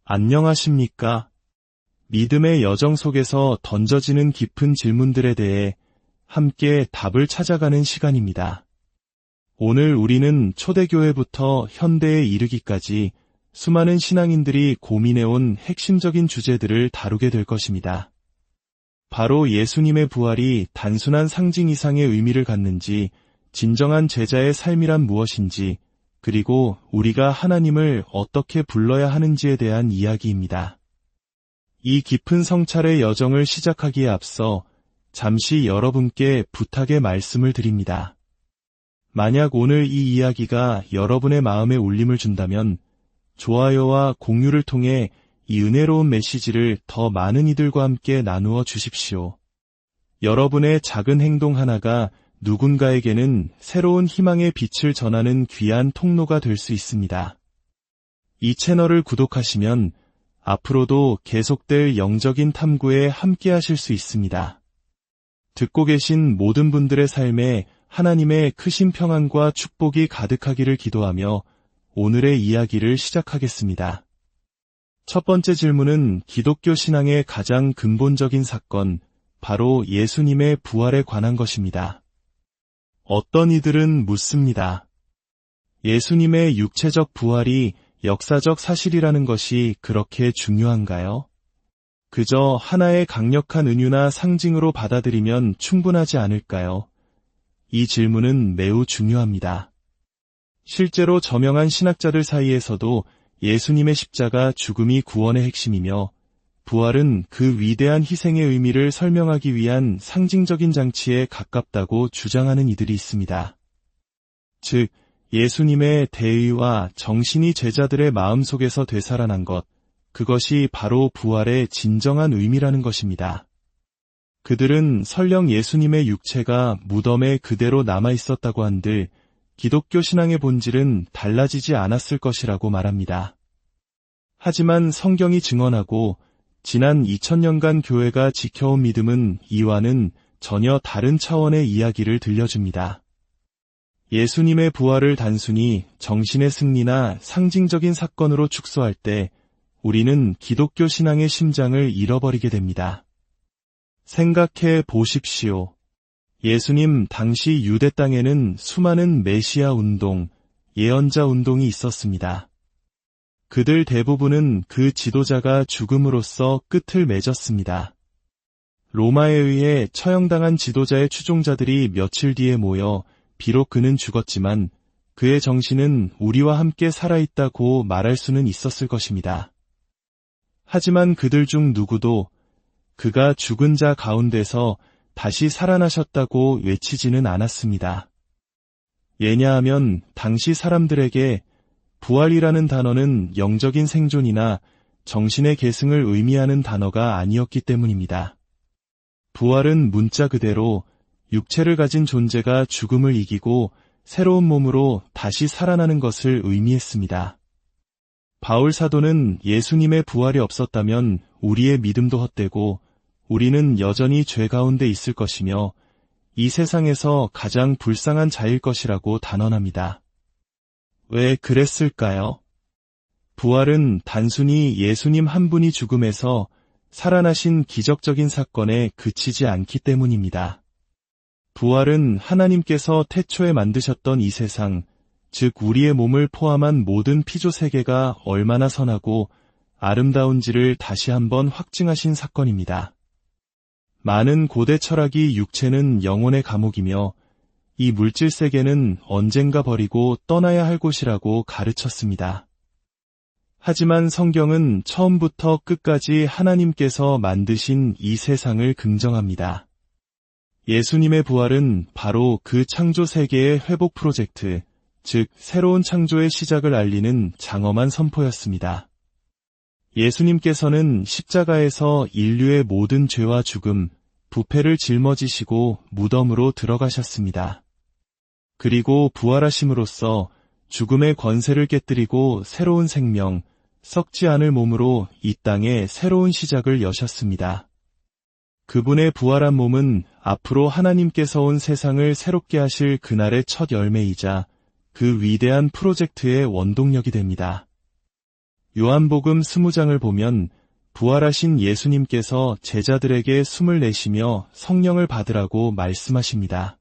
안녕하십니까? 믿음의 여정 속에서 던져지는 깊은 질문들에 대해 함께 답을 찾아가는 시간입니다. 오늘 우리는 초대교회부터 현대에 이르기까지 수많은 신앙인들이 고민해온 핵심적인 주제들을 다루게 될 것입니다. 바로 예수님의 부활이 단순한 상징 이상의 의미를 갖는지, 진정한 제자의 삶이란 무엇인지, 그리고 우리가 하나님을 어떻게 불러야 하는지에 대한 이야기입니다. 이 깊은 성찰의 여정을 시작하기에 앞서 잠시 여러분께 부탁의 말씀을 드립니다. 만약 오늘 이 이야기가 여러분의 마음에 울림을 준다면 좋아요와 공유를 통해 이 은혜로운 메시지를 더 많은 이들과 함께 나누어 주십시오. 여러분의 작은 행동 하나가 누군가에게는 새로운 희망의 빛을 전하는 귀한 통로가 될 수 있습니다. 이 채널을 구독하시면 앞으로도 계속될 영적인 탐구에 함께 하실 수 있습니다. 듣고 계신 모든 분들의 삶에 하나님의 크신 평안과 축복이 가득하기를 기도하며 오늘의 이야기를 시작하겠습니다. 첫 번째 질문은 기독교 신앙의 가장 근본적인 사건, 바로 예수님의 부활에 관한 것입니다. 어떤 이들은 묻습니다. 예수님의 육체적 부활이 역사적 사실이라는 것이 그렇게 중요한가요? 그저 하나의 강력한 은유나 상징으로 받아들이면 충분하지 않을까요? 이 질문은 매우 중요합니다. 실제로 저명한 신학자들 사이에서도 예수님의 십자가 죽음이 구원의 핵심이며 부활은 그 위대한 희생의 의미를 설명하기 위한 상징적인 장치에 가깝다고 주장하는 이들이 있습니다. 즉, 예수님의 대의와 정신이 제자들의 마음속에서 되살아난 것, 그것이 바로 부활의 진정한 의미라는 것입니다. 그들은 설령 예수님의 육체가 무덤에 그대로 남아있었다고 한들 기독교 신앙의 본질은 달라지지 않았을 것이라고 말합니다. 하지만 성경이 증언하고 지난 2000년간 교회가 지켜온 믿음은 이와는 전혀 다른 차원의 이야기를 들려줍니다. 예수님의 부활을 단순히 정신의 승리나 상징적인 사건으로 축소할 때 우리는 기독교 신앙의 심장을 잃어버리게 됩니다. 생각해 보십시오. 예수님 당시 유대 땅에는 수많은 메시아 운동, 예언자 운동이 있었습니다. 그들 대부분은 그 지도자가 죽음으로써 끝을 맺었습니다. 로마에 의해 처형당한 지도자의 추종자들이 며칠 뒤에 모여 비록 그는 죽었지만 그의 정신은 우리와 함께 살아있다고 말할 수는 있었을 것입니다. 하지만 그들 중 누구도 그가 죽은 자 가운데서 다시 살아나셨다고 외치지는 않았습니다. 왜냐하면 당시 사람들에게 부활이라는 단어는 영적인 생존이나 정신의 계승을 의미하는 단어가 아니었기 때문입니다. 부활은 문자 그대로 육체를 가진 존재가 죽음을 이기고 새로운 몸으로 다시 살아나는 것을 의미했습니다. 바울 사도는 예수님의 부활이 없었다면 우리의 믿음도 헛되고 우리는 여전히 죄 가운데 있을 것이며 이 세상에서 가장 불쌍한 자일 것이라고 단언합니다. 왜 그랬을까요? 부활은 단순히 예수님 한 분이 죽음에서 살아나신 기적적인 사건에 그치지 않기 때문입니다. 부활은 하나님께서 태초에 만드셨던 이 세상, 즉 우리의 몸을 포함한 모든 피조 세계가 얼마나 선하고 아름다운지를 다시 한번 확증하신 사건입니다. 많은 고대 철학이 육체는 영혼의 감옥이며 이 물질 세계는 언젠가 버리고 떠나야 할 곳이라고 가르쳤습니다. 하지만 성경은 처음부터 끝까지 하나님께서 만드신 이 세상을 긍정합니다. 예수님의 부활은 바로 그 창조 세계의 회복 프로젝트, 즉 새로운 창조의 시작을 알리는 장엄한 선포였습니다. 예수님께서는 십자가에서 인류의 모든 죄와 죽음, 부패를 짊어지시고 무덤으로 들어가셨습니다. 그리고 부활하심으로써 죽음의 권세를 깨뜨리고 새로운 생명, 썩지 않을 몸으로 이 땅에 새로운 시작을 여셨습니다. 그분의 부활한 몸은 앞으로 하나님께서 온 세상을 새롭게 하실 그날의 첫 열매이자 그 위대한 프로젝트의 원동력이 됩니다. 요한복음 20장을 보면 부활하신 예수님께서 제자들에게 숨을 내쉬며 성령을 받으라고 말씀하십니다.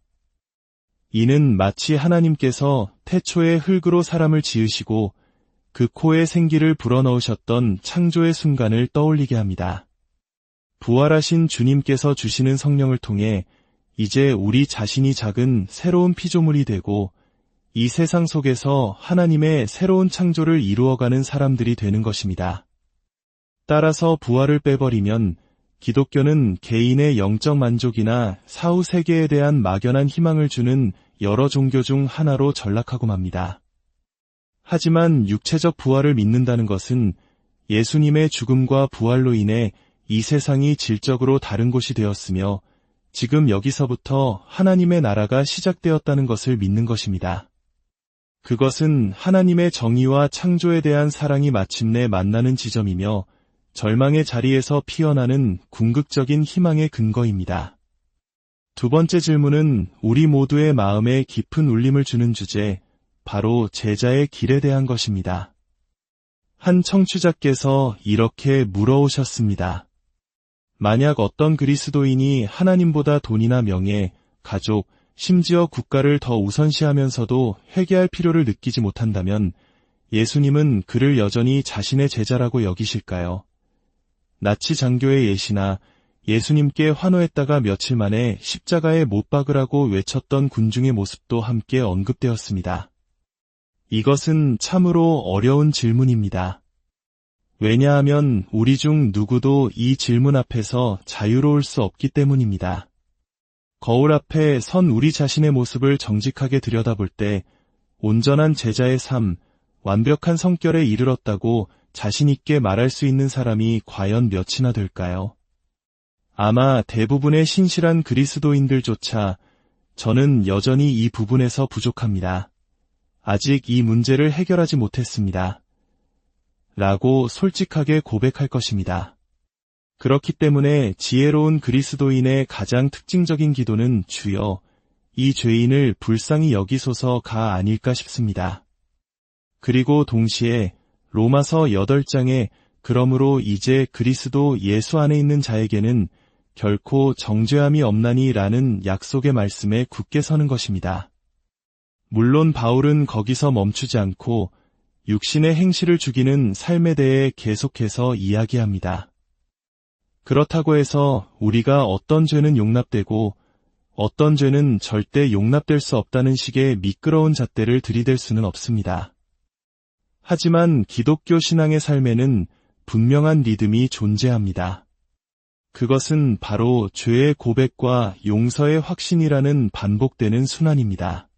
이는 마치 하나님께서 태초에 흙으로 사람을 지으시고 그 코에 생기를 불어넣으셨던 창조의 순간을 떠올리게 합니다. 부활하신 주님께서 주시는 성령을 통해 이제 우리 자신이 작은 새로운 피조물이 되고 이 세상 속에서 하나님의 새로운 창조를 이루어가는 사람들이 되는 것입니다. 따라서 부활을 빼버리면 기독교는 개인의 영적 만족이나 사후 세계에 대한 막연한 희망을 주는 여러 종교 중 하나로 전락하고 맙니다. 하지만 육체적 부활을 믿는다는 것은 예수님의 죽음과 부활로 인해 이 세상이 질적으로 다른 곳이 되었으며 지금 여기서부터 하나님의 나라가 시작되었다는 것을 믿는 것입니다. 그것은 하나님의 정의와 창조에 대한 사랑이 마침내 만나는 지점이며 절망의 자리에서 피어나는 궁극적인 희망의 근거입니다. 두 번째 질문은 우리 모두의 마음에 깊은 울림을 주는 주제, 바로 제자의 길에 대한 것입니다. 한 청취자께서 이렇게 물어오셨습니다. 만약 어떤 그리스도인이 하나님보다 돈이나 명예, 가족, 심지어 국가를 더 우선시하면서도 회개할 필요를 느끼지 못한다면 예수님은 그를 여전히 자신의 제자라고 여기실까요? 나치 장교의 예시나 예수님께 환호했다가 며칠 만에 십자가에 못 박으라고 외쳤던 군중의 모습도 함께 언급되었습니다. 이것은 참으로 어려운 질문입니다. 왜냐하면 우리 중 누구도 이 질문 앞에서 자유로울 수 없기 때문입니다. 거울 앞에 선 우리 자신의 모습을 정직하게 들여다볼 때 온전한 제자의 삶, 완벽한 성결에 이르렀다고 자신 있게 말할 수 있는 사람이 과연 몇이나 될까요? 아마 대부분의 신실한 그리스도인들조차 저는 여전히 이 부분에서 부족합니다. 아직 이 문제를 해결하지 못했습니다. 라고 솔직하게 고백할 것입니다. 그렇기 때문에 지혜로운 그리스도인의 가장 특징적인 기도는 주여, 이 죄인을 불쌍히 여기소서가 아닐까 싶습니다. 그리고 동시에 로마서 8장에 그러므로 이제 그리스도 예수 안에 있는 자에게는 결코 정죄함이 없나니 라는 약속의 말씀에 굳게 서는 것입니다. 물론 바울은 거기서 멈추지 않고 육신의 행실을 죽이는 삶에 대해 계속해서 이야기합니다. 그렇다고 해서 우리가 어떤 죄는 용납되고 어떤 죄는 절대 용납될 수 없다는 식의 미끄러운 잣대를 들이댈 수는 없습니다. 하지만 기독교 신앙의 삶에는 분명한 리듬이 존재합니다. 그것은 바로 죄의 고백과 용서의 확신이라는 반복되는 순환입니다.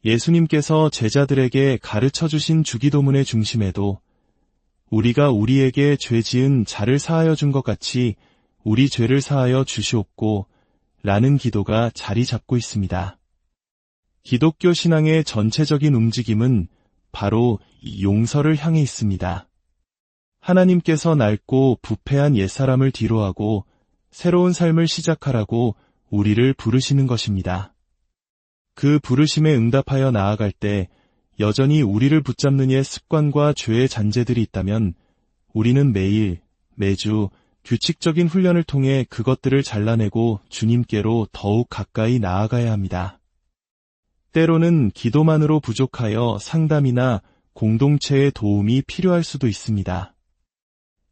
예수님께서 제자들에게 가르쳐 주신 주기도문의 중심에도 우리가 우리에게 죄 지은 자를 사하여 준 것 같이 우리 죄를 사하여 주시옵고 라는 기도가 자리 잡고 있습니다. 기독교 신앙의 전체적인 움직임은 바로 이 용서를 향해 있습니다. 하나님께서 낡고 부패한 옛사람을 뒤로하고 새로운 삶을 시작하라고 우리를 부르시는 것입니다. 그 부르심에 응답하여 나아갈 때 여전히 우리를 붙잡는 옛 습관과 죄의 잔재들이 있다면 우리는 매일, 매주 규칙적인 훈련을 통해 그것들을 잘라내고 주님께로 더욱 가까이 나아가야 합니다. 때로는 기도만으로 부족하여 상담이나 공동체의 도움이 필요할 수도 있습니다.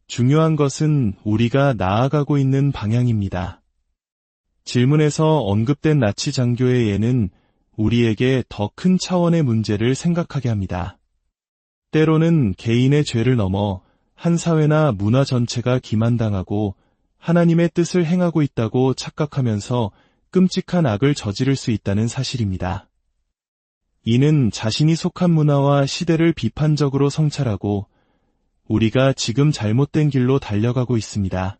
중요한 것은 우리가 나아가고 있는 방향입니다. 질문에서 언급된 나치 장교의 예는 우리에게 더 큰 차원의 문제를 생각하게 합니다. 때로는 개인의 죄를 넘어 한 사회나 문화 전체가 기만당하고 하나님의 뜻을 행하고 있다고 착각하면서 끔찍한 악을 저지를 수 있다는 사실입니다. 이는 자신이 속한 문화와 시대를 비판적으로 성찰하고 우리가 지금 잘못된 길로 달려가고 있습니다.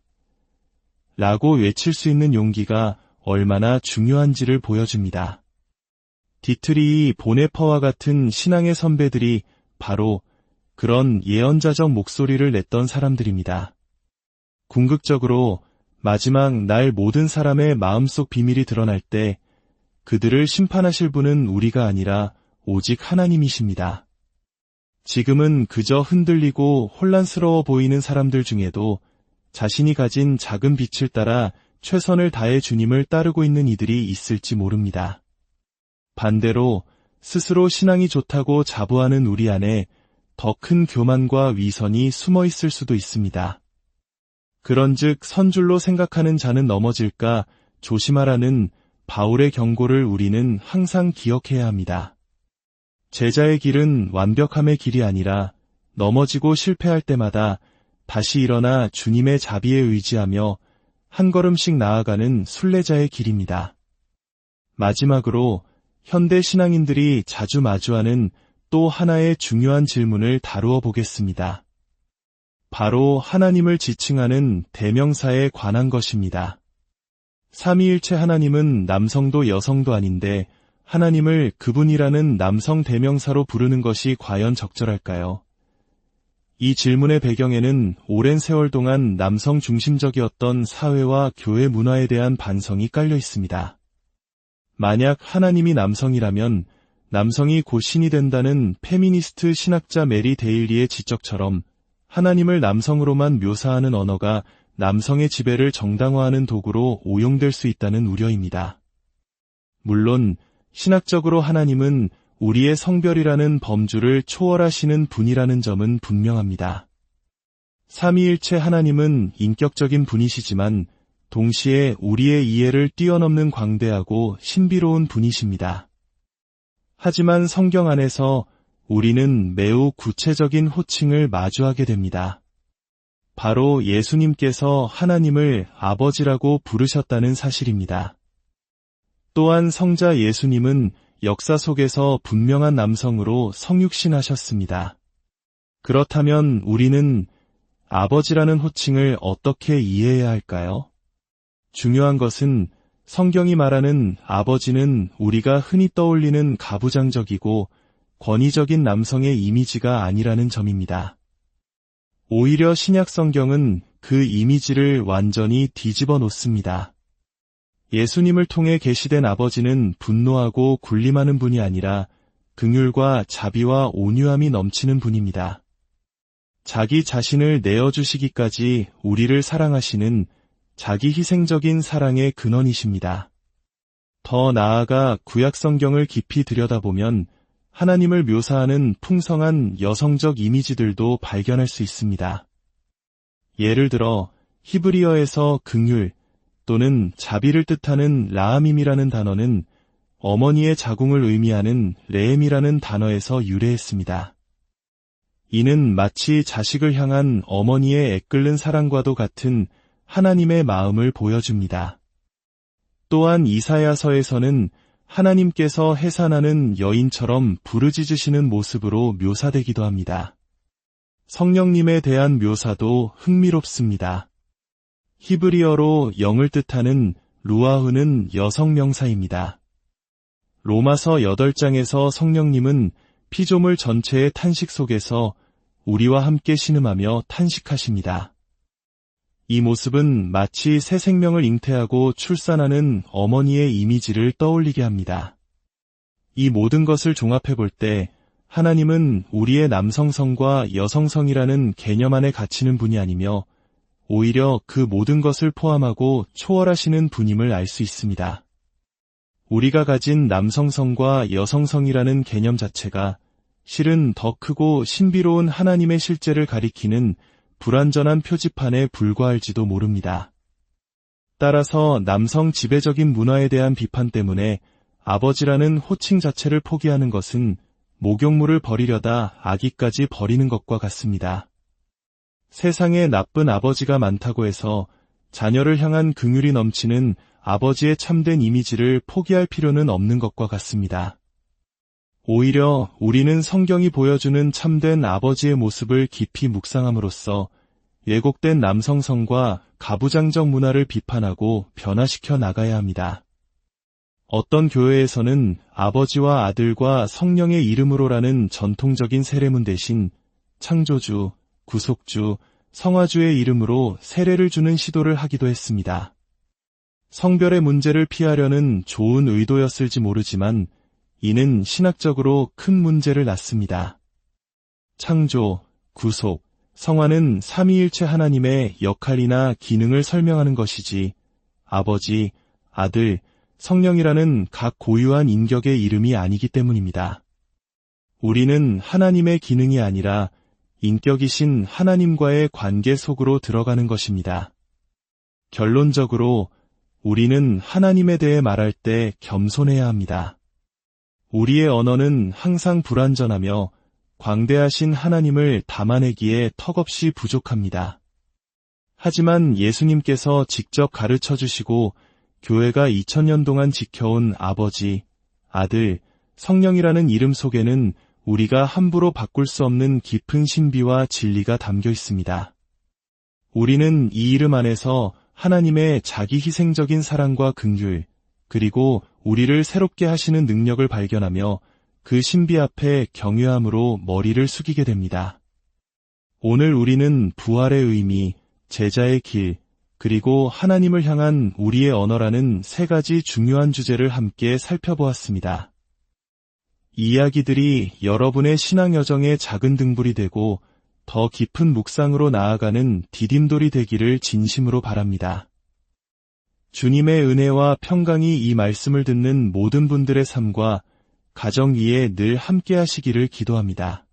라고 외칠 수 있는 용기가 얼마나 중요한지를 보여줍니다. 디트리히 보네퍼와 같은 신앙의 선배들이 바로 그런 예언자적 목소리를 냈던 사람들입니다. 궁극적으로 마지막 날 모든 사람의 마음속 비밀이 드러날 때 그들을 심판하실 분은 우리가 아니라 오직 하나님이십니다. 지금은 그저 흔들리고 혼란스러워 보이는 사람들 중에도 자신이 가진 작은 빛을 따라 최선을 다해 주님을 따르고 있는 이들이 있을지 모릅니다. 반대로 스스로 신앙이 좋다고 자부하는 우리 안에 더 큰 교만과 위선이 숨어 있을 수도 있습니다. 그런즉 선줄로 생각하는 자는 넘어질까 조심하라는 바울의 경고를 우리는 항상 기억해야 합니다. 제자의 길은 완벽함의 길이 아니라 넘어지고 실패할 때마다 다시 일어나 주님의 자비에 의지하며 한 걸음씩 나아가는 순례자의 길입니다. 마지막으로 현대 신앙인들이 자주 마주하는 또 하나의 중요한 질문을 다루어 보겠습니다. 바로 하나님을 지칭하는 대명사에 관한 것입니다. 삼위일체 하나님은 남성도 여성도 아닌데 하나님을 그분이라는 남성 대명사로 부르는 것이 과연 적절할까요? 이 질문의 배경에는 오랜 세월 동안 남성 중심적이었던 사회와 교회 문화에 대한 반성이 깔려 있습니다. 만약 하나님이 남성이라면 남성이 곧 신이 된다는 페미니스트 신학자 메리 데일리의 지적처럼 하나님을 남성으로만 묘사하는 언어가 남성의 지배를 정당화하는 도구로 오용될 수 있다는 우려입니다. 물론 신학적으로 하나님은 우리의 성별이라는 범주를 초월하시는 분이라는 점은 분명합니다. 삼위일체 하나님은 인격적인 분이시지만 동시에 우리의 이해를 뛰어넘는 광대하고 신비로운 분이십니다. 하지만 성경 안에서 우리는 매우 구체적인 호칭을 마주하게 됩니다. 바로 예수님께서 하나님을 아버지라고 부르셨다는 사실입니다. 또한 성자 예수님은 역사 속에서 분명한 남성으로 성육신하셨습니다. 그렇다면 우리는 아버지라는 호칭을 어떻게 이해해야 할까요? 중요한 것은 성경이 말하는 아버지는 우리가 흔히 떠올리는 가부장적이고 권위적인 남성의 이미지가 아니라는 점입니다. 오히려 신약 성경은 그 이미지를 완전히 뒤집어 놓습니다. 예수님을 통해 계시된 아버지는 분노하고 군림하는 분이 아니라 긍휼과 자비와 온유함이 넘치는 분입니다. 자기 자신을 내어주시기까지 우리를 사랑하시는 자기 희생적인 사랑의 근원이십니다. 더 나아가 구약 성경을 깊이 들여다보면 하나님을 묘사하는 풍성한 여성적 이미지들도 발견할 수 있습니다. 예를 들어 히브리어에서 긍휼 또는 자비를 뜻하는 라함임이라는 단어는 어머니의 자궁을 의미하는 레엠이라는 단어에서 유래했습니다. 이는 마치 자식을 향한 어머니의 애끓는 사랑과도 같은 하나님의 마음을 보여줍니다. 또한 이사야서에서는 하나님께서 해산하는 여인처럼 부르짖으시는 모습으로 묘사되기도 합니다. 성령님에 대한 묘사도 흥미롭습니다. 히브리어로 영을 뜻하는 루아흐는 여성 명사입니다. 로마서 8장에서 성령님은 피조물 전체의 탄식 속에서 우리와 함께 신음하며 탄식하십니다. 이 모습은 마치 새 생명을 잉태하고 출산하는 어머니의 이미지를 떠올리게 합니다. 이 모든 것을 종합해 볼 때 하나님은 우리의 남성성과 여성성이라는 개념 안에 갇히는 분이 아니며 오히려 그 모든 것을 포함하고 초월하시는 분임을 알 수 있습니다. 우리가 가진 남성성과 여성성이라는 개념 자체가 실은 더 크고 신비로운 하나님의 실제를 가리키는 불완전한 표지판에 불과할지도 모릅니다. 따라서 남성 지배적인 문화에 대한 비판 때문에 아버지라는 호칭 자체를 포기하는 것은 목욕물을 버리려다 아기까지 버리는 것과 같습니다. 세상에 나쁜 아버지가 많다고 해서 자녀를 향한 긍휼이 넘치는 아버지의 참된 이미지를 포기할 필요는 없는 것과 같습니다. 오히려 우리는 성경이 보여주는 참된 아버지의 모습을 깊이 묵상함으로써 왜곡된 남성성과 가부장적 문화를 비판하고 변화시켜 나가야 합니다. 어떤 교회에서는 아버지와 아들과 성령의 이름으로라는 전통적인 세례문 대신 창조주, 구속주, 성화주의 이름으로 세례를 주는 시도를 하기도 했습니다. 성별의 문제를 피하려는 좋은 의도였을지 모르지만 이는 신학적으로 큰 문제를 낳습니다. 창조, 구속, 성화는 삼위일체 하나님의 역할이나 기능을 설명하는 것이지 아버지, 아들, 성령이라는 각 고유한 인격의 이름이 아니기 때문입니다. 우리는 하나님의 기능이 아니라 인격이신 하나님과의 관계 속으로 들어가는 것입니다. 결론적으로 우리는 하나님에 대해 말할 때 겸손해야 합니다. 우리의 언어는 항상 불완전하며 광대하신 하나님을 담아내기에 턱없이 부족합니다. 하지만 예수님께서 직접 가르쳐 주시고 교회가 2000년 동안 지켜온 아버지, 아들, 성령이라는 이름 속에는 우리가 함부로 바꿀 수 없는 깊은 신비와 진리가 담겨 있습니다. 우리는 이 이름 안에서 하나님의 자기 희생적인 사랑과 긍휼, 그리고 우리를 새롭게 하시는 능력을 발견하며 그 신비 앞에 경외함으로 머리를 숙이게 됩니다. 오늘 우리는 부활의 의미, 제자의 길, 그리고 하나님을 향한 우리의 언어라는 세 가지 중요한 주제를 함께 살펴보았습니다. 이 이야기들이 여러분의 신앙 여정의 작은 등불이 되고 더 깊은 묵상으로 나아가는 디딤돌이 되기를 진심으로 바랍니다. 주님의 은혜와 평강이 이 말씀을 듣는 모든 분들의 삶과 가정 위에 늘 함께 하시기를 기도합니다.